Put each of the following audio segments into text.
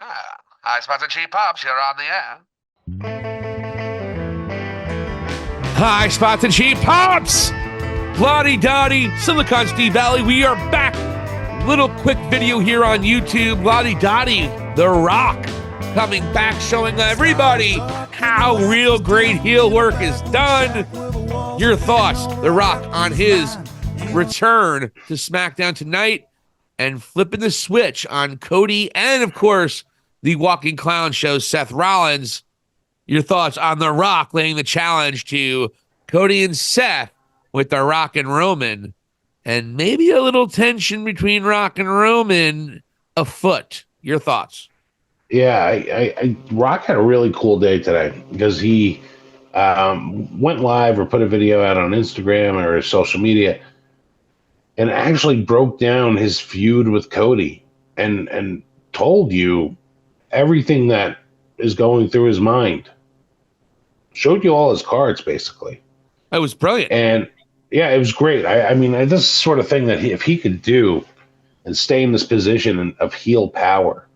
Hi, Spots and Cheap Pops. You're on the air. Hi, Spots and Cheap Pops! Vladi, Silicon Steve Valley, we are back. Little quick video here on YouTube. Vladi, The Rock, coming back, showing everybody how real great heel work is done. Your thoughts, The Rock, on his return to SmackDown tonight and flipping the switch on Cody and, of course, the Walking Clown Show, Seth Rollins. Your thoughts on The Rock laying the challenge to Cody and Seth with The Rock and Roman, and maybe a little tension between Rock and Roman afoot. Your thoughts? Yeah, I Rock had a really cool day today because he went live or put a video out on Instagram or his social media and actually broke down his feud with Cody and told you everything that is going through his mind. Showed you all his cards, basically. That was brilliant. And yeah, it was great. I mean, this is the sort of thing that if he could do and stay in this position of heel power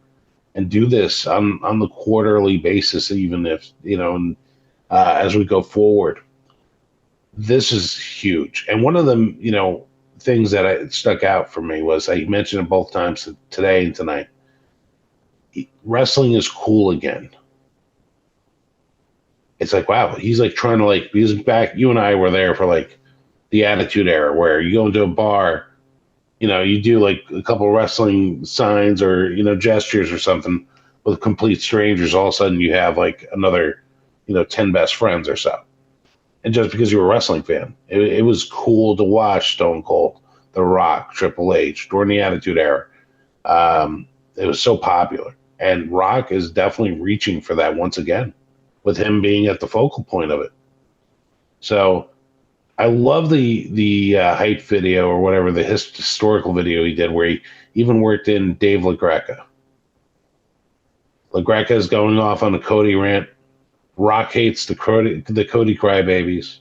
and do this on the quarterly basis, even if, as we go forward, this is huge. And one of the, things that stuck out for me was I mentioned it both times today and tonight. Wrestling is cool again. It's like, wow, he's like trying to because back, you and I were there for the Attitude Era where you go into a bar, you do a couple wrestling signs or, gestures or something with complete strangers. All of a sudden you have another, 10 best friends or so. And just because you're a wrestling fan, it was cool to watch Stone Cold, The Rock, Triple H during the Attitude Era. It was so popular. And Rock is definitely reaching for that once again, with him being at the focal point of it. So I love the hype video or whatever, the historical video he did where he even worked in Dave LaGreca. LaGreca is going off on a Cody rant. Rock hates the Cody crybabies.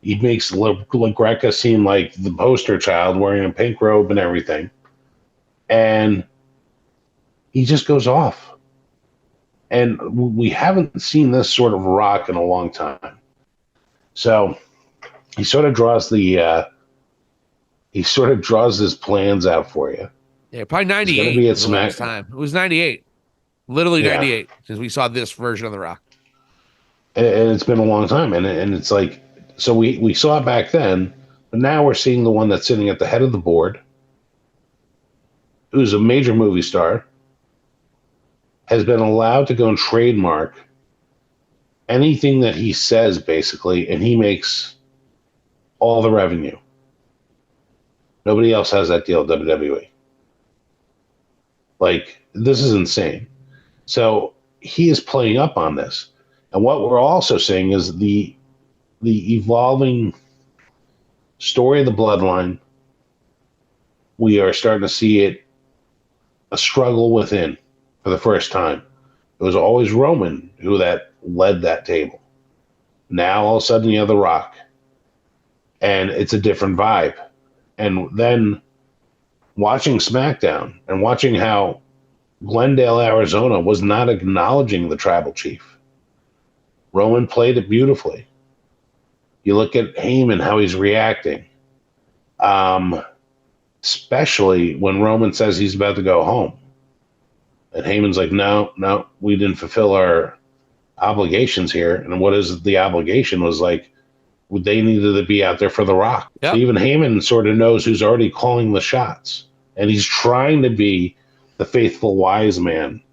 He makes LaGreca seem like the poster child wearing a pink robe and everything. And he just goes off. And we haven't seen this sort of Rock in a long time. So he sort of draws his plans out for you. Yeah, probably 98 be at was the last time. It was 98. Literally 98, because we saw this version of The Rock. And it's been a long time. And it's so we saw it back then, but now we're seeing the one that's sitting at the head of the board, who's a major movie star, has been allowed to go and trademark anything that he says, basically, and he makes all the revenue. Nobody else has that deal at WWE. This is insane. So he is playing up on this. And what we're also seeing is the evolving story of the bloodline. We are starting to see a struggle within. For the first time. It was always Roman who led that table. Now all of a sudden you have The Rock. And it's a different vibe. And then watching SmackDown and watching how Glendale, Arizona was not acknowledging the tribal chief. Roman played it beautifully. You look at Heyman, how he's reacting. Especially when Roman says he's about to go home. And Heyman's like, no, we didn't fulfill our obligations here. And what is the obligation was they needed to be out there for The Rock. Yep. So even Heyman sort of knows who's already calling the shots. And he's trying to be the faithful wise man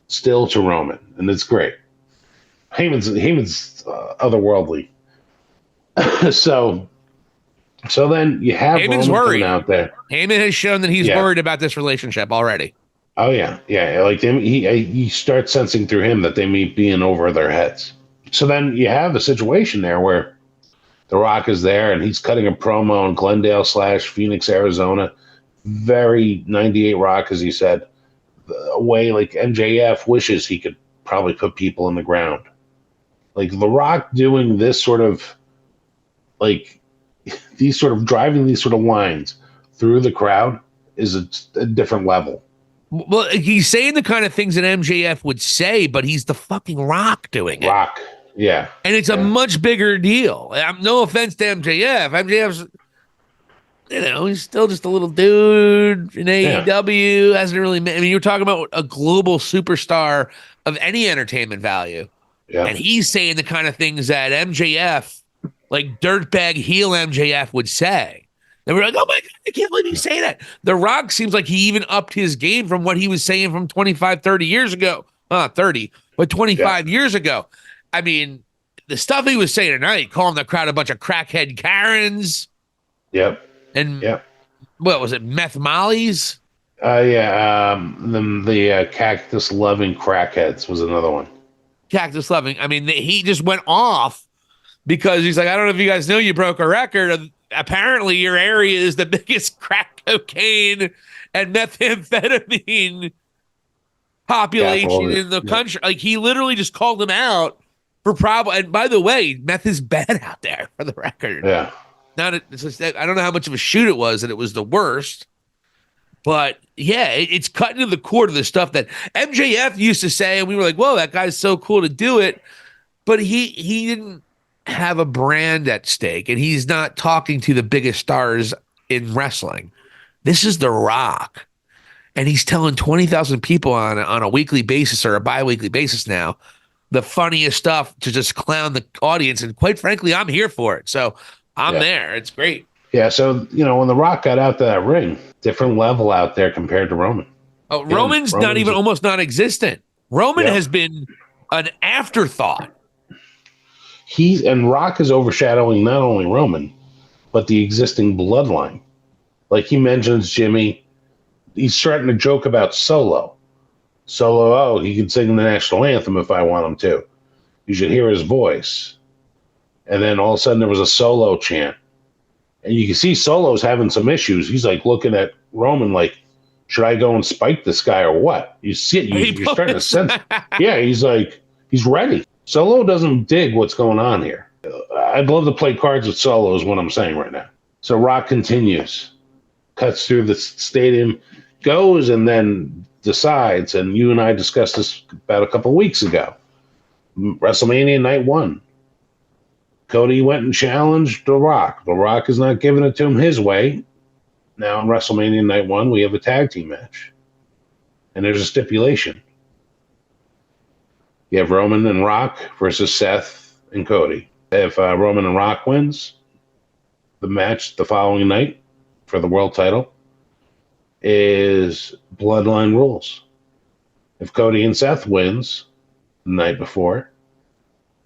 still to Roman. And it's great. Heyman's otherworldly. So then you have Heyman's Roman worried coming out there. Heyman has shown that he's worried about this relationship already. Oh yeah. He starts sensing through him that they may be in over their heads. So then you have a situation there where The Rock is there and he's cutting a promo in Glendale / Phoenix, Arizona. Very 98 Rock, as he said, a way MJF wishes he could probably put people in the ground. The Rock doing this sort of driving these sort of lines through the crowd is a different level. Well, he's saying the kind of things that MJF would say, but he's the fucking Rock doing it. Rock. Yeah. And it's a much bigger deal. No offense to MJF. MJF's, he's still just a little dude in AEW. Hasn't really, you're talking about a global superstar of any entertainment value. Yeah. And he's saying the kind of things that MJF, like dirtbag heel MJF, would say. And we're like, oh my God, I can't believe you say that. The Rock seems like he even upped his game from what he was saying from 25, 30 years ago. Not 30, but 25 years ago. I mean, the stuff he was saying tonight, calling the crowd a bunch of crackhead Karens. Yep. And what was it, meth mollies? The cactus loving crackheads was another one. Cactus loving. I mean, he just went off because he's like, I don't know if you guys know you broke a record. Apparently your area is the biggest crack cocaine and methamphetamine population in the country. Like, he literally just called him out for problem. And by the way, meth is bad out there, for the record. Yeah. I don't know how much of a shoot it was, and it was the worst. But yeah, it's cutting to the core of the stuff that MJF used to say, and we were like, whoa, that guy's so cool to do it. But he didn't have a brand at stake, and he's not talking to the biggest stars in wrestling. This is The Rock, and he's telling 20,000 people on a weekly basis or a bi-weekly basis now the funniest stuff to just clown the audience, and quite frankly, I'm here for it. So I'm there. It's great. Yeah, so, when The Rock got out to that ring, different level out there compared to Roman. Oh, Roman's not even almost non-existent. Roman has been an afterthought. And Rock is overshadowing not only Roman, but the existing bloodline. Like, he mentions Jimmy. He's starting to joke about Solo. Solo, he can sing the national anthem if I want him to. You should hear his voice. And then all of a sudden there was a Solo chant. And you can see Solo's having some issues. He's like looking at Roman like, should I go and spike this guy or what? You see it. You're starting to sense. Yeah, he's like, he's ready. Solo doesn't dig what's going on here. I'd love to play cards with Solo is what I'm saying right now. So Rock continues, cuts through the stadium, goes and then decides, and you and I discussed this about a couple of weeks ago, WrestleMania Night 1. Cody went and challenged The Rock. The Rock is not giving it to him his way. Now in WrestleMania Night 1, we have a tag team match. And there's a stipulation. You have Roman and Rock versus Seth and Cody. If Roman and Rock wins, the match the following night for the world title is Bloodline rules. If Cody and Seth wins the night before,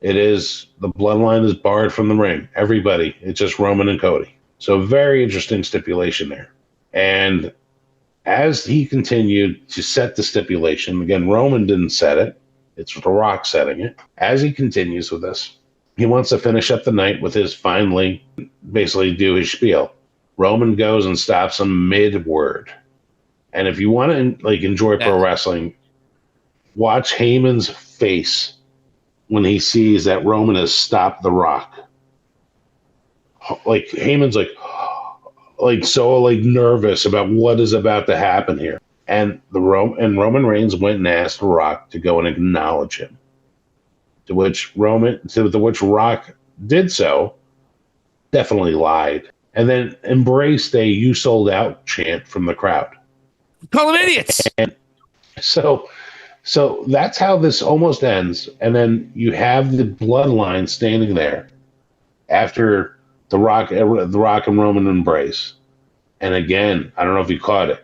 it is the Bloodline is barred from the ring. Everybody. It's just Roman and Cody. So very interesting stipulation there. And as he continued to set the stipulation, again, Roman didn't set it. It's The Rock setting it. As he continues with this, he wants to finish up the night with his finally, basically do his spiel. Roman goes and stops him mid-word. And if you want to enjoy pro wrestling, watch Heyman's face when he sees that Roman has stopped The Rock. Like, Heyman's so nervous about what is about to happen here. And Roman Reigns went and asked The Rock to go and acknowledge him. To which Rock did so, definitely lied, and then embraced a "you sold out" chant from the crowd. Call them idiots. And so that's how this almost ends. And then you have the Bloodline standing there after The Rock and Roman embrace. And again, I don't know if you caught it.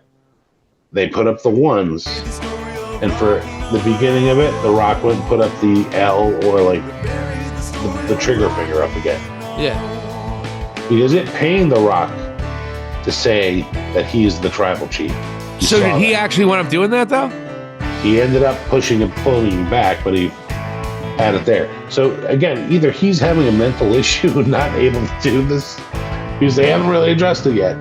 They put up the ones, and for the beginning of it, The Rock went and put up the L or the trigger finger up again. Yeah. Because it pained The Rock to say that he's the tribal chief. So did he actually wind up doing that, though? He ended up pushing and pulling him back, but he had it there. So again, either he's having a mental issue, not able to do this, because they haven't really addressed it yet.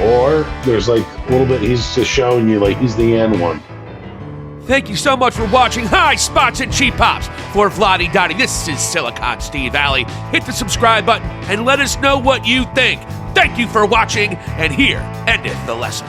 Or there's a little bit, he's just showing you he's the N1. Thank you so much for watching High Spots and Cheap Pops. For Vladi Dottie, this is Silicon Steve Alley. Hit the subscribe button and let us know what you think. Thank you for watching, and here endeth the lesson.